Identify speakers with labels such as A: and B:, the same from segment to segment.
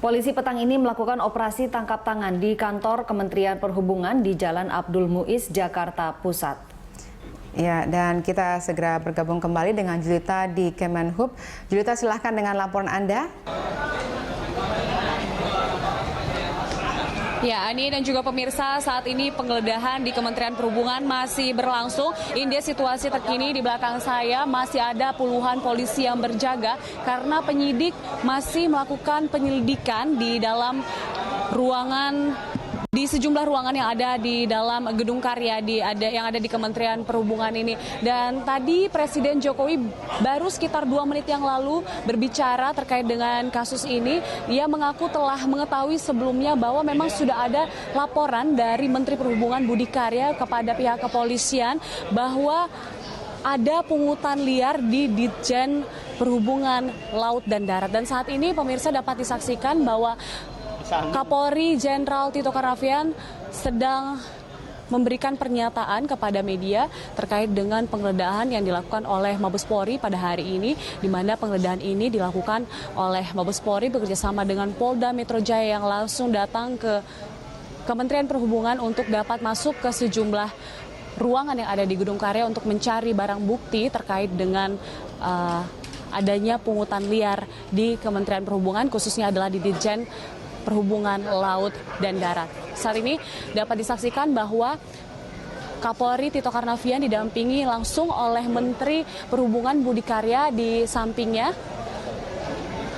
A: Polisi petang ini melakukan operasi tangkap tangan di kantor Kementerian Perhubungan di Jalan Abdul Muiz, Jakarta Pusat.
B: Ya, dan kita segera bergabung kembali dengan Julita di Kemenhub. Julita, silahkan dengan laporan Anda.
C: Ya, Ani dan juga pemirsa, saat ini penggeledahan di Kementerian Perhubungan masih berlangsung. Ini dia situasi terkini di belakang saya, masih ada puluhan polisi yang berjaga karena penyidik masih melakukan penyelidikan di dalam di sejumlah ruangan yang ada di dalam gedung karya yang ada di Kementerian Perhubungan ini. Dan tadi Presiden Jokowi baru sekitar 2 menit yang lalu berbicara terkait dengan kasus ini. Ia mengaku telah mengetahui sebelumnya bahwa memang sudah ada laporan dari Menteri Perhubungan Budi Karya kepada pihak kepolisian bahwa ada pungutan liar di Ditjen Perhubungan Laut dan Darat. Dan saat ini pemirsa dapat disaksikan bahwa Kapolri Jenderal Tito Karnavian sedang memberikan pernyataan kepada media terkait dengan penggeledahan yang dilakukan oleh Mabes Polri pada hari ini, di mana penggeledahan ini dilakukan oleh Mabes Polri bekerjasama dengan Polda Metro Jaya yang langsung datang ke Kementerian Perhubungan untuk dapat masuk ke sejumlah ruangan yang ada di Gedung Karya untuk mencari barang bukti terkait dengan adanya pungutan liar di Kementerian Perhubungan, khususnya adalah di Ditjen Perhubungan Laut dan Darat. Saat ini dapat disaksikan bahwa Kapolri Tito Karnavian didampingi langsung oleh Menteri Perhubungan Budi Karya di sampingnya.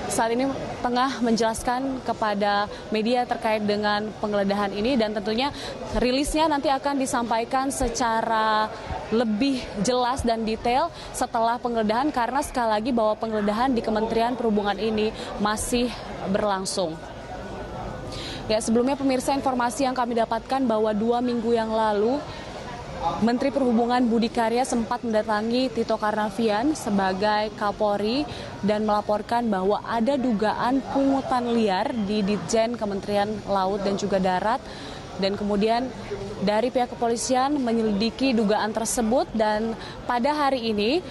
C: Saat ini tengah menjelaskan kepada media terkait dengan penggeledahan ini, dan tentunya rilisnya nanti akan disampaikan secara lebih jelas dan detail setelah penggeledahan, karena sekali lagi bahwa penggeledahan di Kementerian Perhubungan ini masih berlangsung. Ya, sebelumnya pemirsa, informasi yang kami dapatkan bahwa 2 minggu yang lalu Menteri Perhubungan Budi Karya sempat mendatangi Tito Karnavian sebagai Kapolri dan melaporkan bahwa ada dugaan pungutan liar di Ditjen Kementerian Laut dan juga Darat. Dan kemudian dari pihak kepolisian menyelidiki dugaan tersebut, dan pada hari ini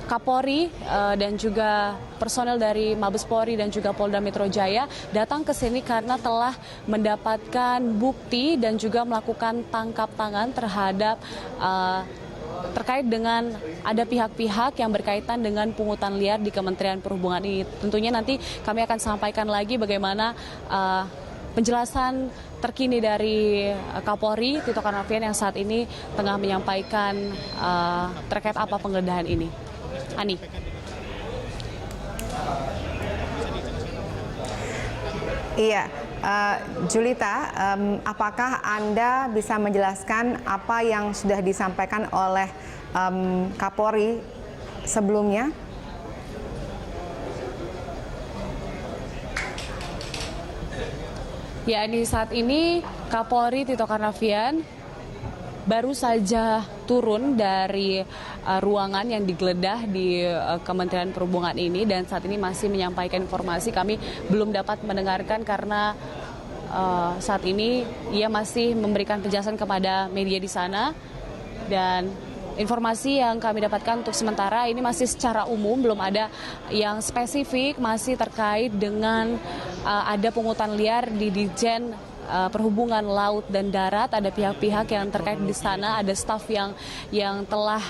C: Kapolri dan juga personel dari Mabes Polri dan juga Polda Metro Jaya datang ke sini karena telah mendapatkan bukti dan juga melakukan tangkap tangan terhadap terkait dengan ada pihak-pihak yang berkaitan dengan pungutan liar di Kementerian Perhubungan ini. Tentunya nanti kami akan sampaikan lagi bagaimana penjelasan terkini dari Kapolri Tito Karnavian yang saat ini tengah menyampaikan terkait apa penggeledahan ini. Ani.
B: Iya, Julita, apakah Anda bisa menjelaskan apa yang sudah disampaikan oleh Kapolri sebelumnya?
C: Ya, di saat ini Kapolri Tito Karnavian baru saja turun dari ruangan yang digeledah di Kementerian Perhubungan ini, dan saat ini masih menyampaikan informasi. Kami belum dapat mendengarkan karena saat ini ia masih memberikan penjelasan kepada media di sana, dan informasi yang kami dapatkan untuk sementara ini masih secara umum, belum ada yang spesifik, masih terkait dengan ada pungutan liar di Ditjen Perhubungan Laut dan Darat. Ada pihak-pihak yang terkait di sana, ada staf yang telah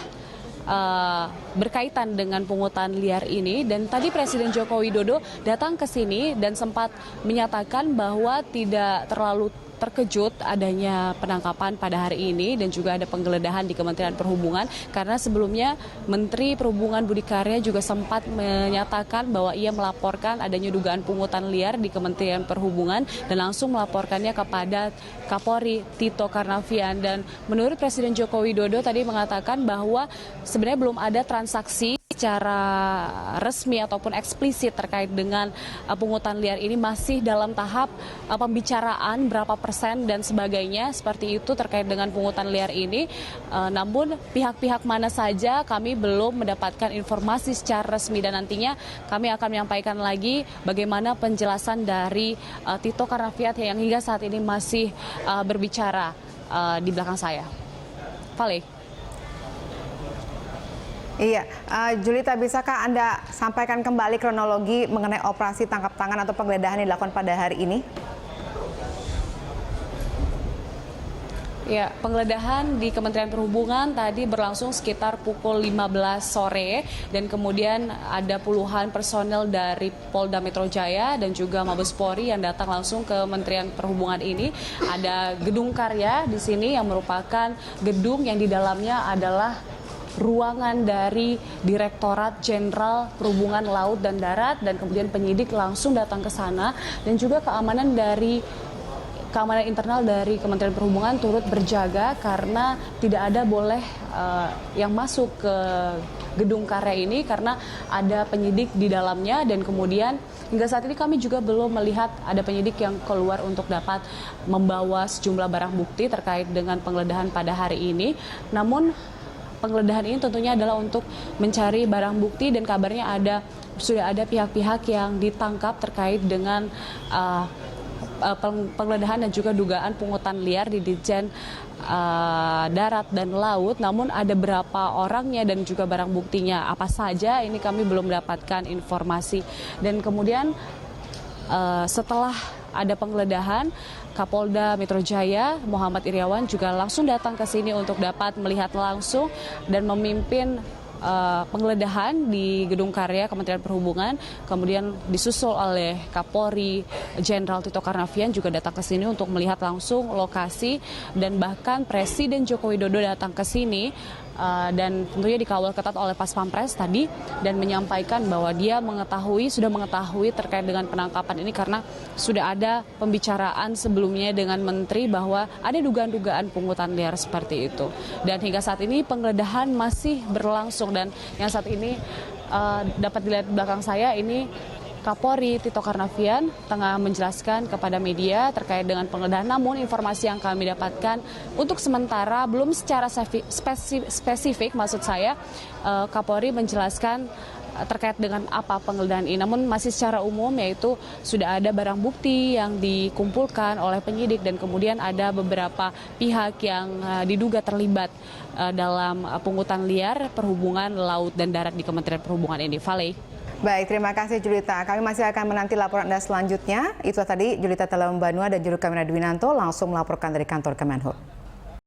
C: berkaitan dengan pungutan liar ini. Dan tadi Presiden Joko Widodo datang ke sini dan sempat menyatakan bahwa tidak terlalu terkejut adanya penangkapan pada hari ini dan juga ada penggeledahan di Kementerian Perhubungan, karena sebelumnya Menteri Perhubungan Budi Karya juga sempat menyatakan bahwa ia melaporkan adanya dugaan pungutan liar di Kementerian Perhubungan dan langsung melaporkannya kepada Kapolri Tito Karnavian. Dan menurut Presiden Joko Widodo tadi mengatakan bahwa sebenarnya belum ada transaksi secara resmi ataupun eksplisit terkait dengan pungutan liar ini, masih dalam tahap pembicaraan berapa persen dan sebagainya seperti itu terkait dengan pungutan liar ini. Namun pihak-pihak mana saja kami belum mendapatkan informasi secara resmi, dan nantinya kami akan menyampaikan lagi bagaimana penjelasan dari Tito Karnavian yang hingga saat ini masih berbicara di belakang saya. Vale.
B: Iya, Julita, bisakah Anda sampaikan kembali kronologi mengenai operasi tangkap tangan atau penggeledahan yang dilakukan pada hari ini?
C: Ya, penggeledahan di Kementerian Perhubungan tadi berlangsung sekitar pukul 15 sore dan kemudian ada puluhan personel dari Polda Metro Jaya dan juga Mabes Polri yang datang langsung ke Kementerian Perhubungan ini. Ada gedung karya di sini yang merupakan gedung yang di dalamnya adalah ruangan dari Direktorat Jenderal Perhubungan Laut dan Darat, dan kemudian penyidik langsung datang ke sana, dan juga keamanan internal dari Kementerian Perhubungan turut berjaga karena tidak ada boleh yang masuk ke gedung karya ini karena ada penyidik di dalamnya, dan kemudian hingga saat ini kami juga belum melihat ada penyidik yang keluar untuk dapat membawa sejumlah barang bukti terkait dengan penggeledahan pada hari ini. Namun penggeledahan ini tentunya adalah untuk mencari barang bukti, dan kabarnya sudah ada pihak-pihak yang ditangkap terkait dengan penggeledahan dan juga dugaan pungutan liar di Ditjen Darat dan Laut. Namun ada berapa orangnya dan juga barang buktinya apa saja ini kami belum mendapatkan informasi. Dan kemudian setelah ada penggeledahan, Kapolda Metro Jaya Muhammad Iryawan juga langsung datang ke sini untuk dapat melihat langsung dan memimpin penggeledahan di Gedung Karya Kementerian Perhubungan. Kemudian disusul oleh Kapolri Jenderal Tito Karnavian juga datang ke sini untuk melihat langsung lokasi, dan bahkan Presiden Joko Widodo datang ke sini dan tentunya dikawal ketat oleh Pas Pampres tadi, dan menyampaikan bahwa dia sudah mengetahui terkait dengan penangkapan ini karena sudah ada pembicaraan sebelumnya dengan Menteri bahwa ada dugaan-dugaan pungutan liar seperti itu. Dan hingga saat ini penggeledahan masih berlangsung, dan yang saat ini dapat dilihat di belakang saya ini Kapolri Tito Karnavian tengah menjelaskan kepada media terkait dengan penggeledahan. Namun informasi yang kami dapatkan untuk sementara belum secara spesifik, maksud saya Kapolri menjelaskan terkait dengan apa penggeledahan ini. Namun masih secara umum, yaitu sudah ada barang bukti yang dikumpulkan oleh penyidik, dan kemudian ada beberapa pihak yang diduga terlibat dalam pungutan liar perhubungan laut dan darat di Kementerian Perhubungan ini. Vale.
B: Baik, terima kasih Julita. Kami masih akan menanti laporan Anda selanjutnya. Itu tadi Julita Talawambanua dan juru kamera Dwinanto langsung melaporkan dari kantor Kemenhub.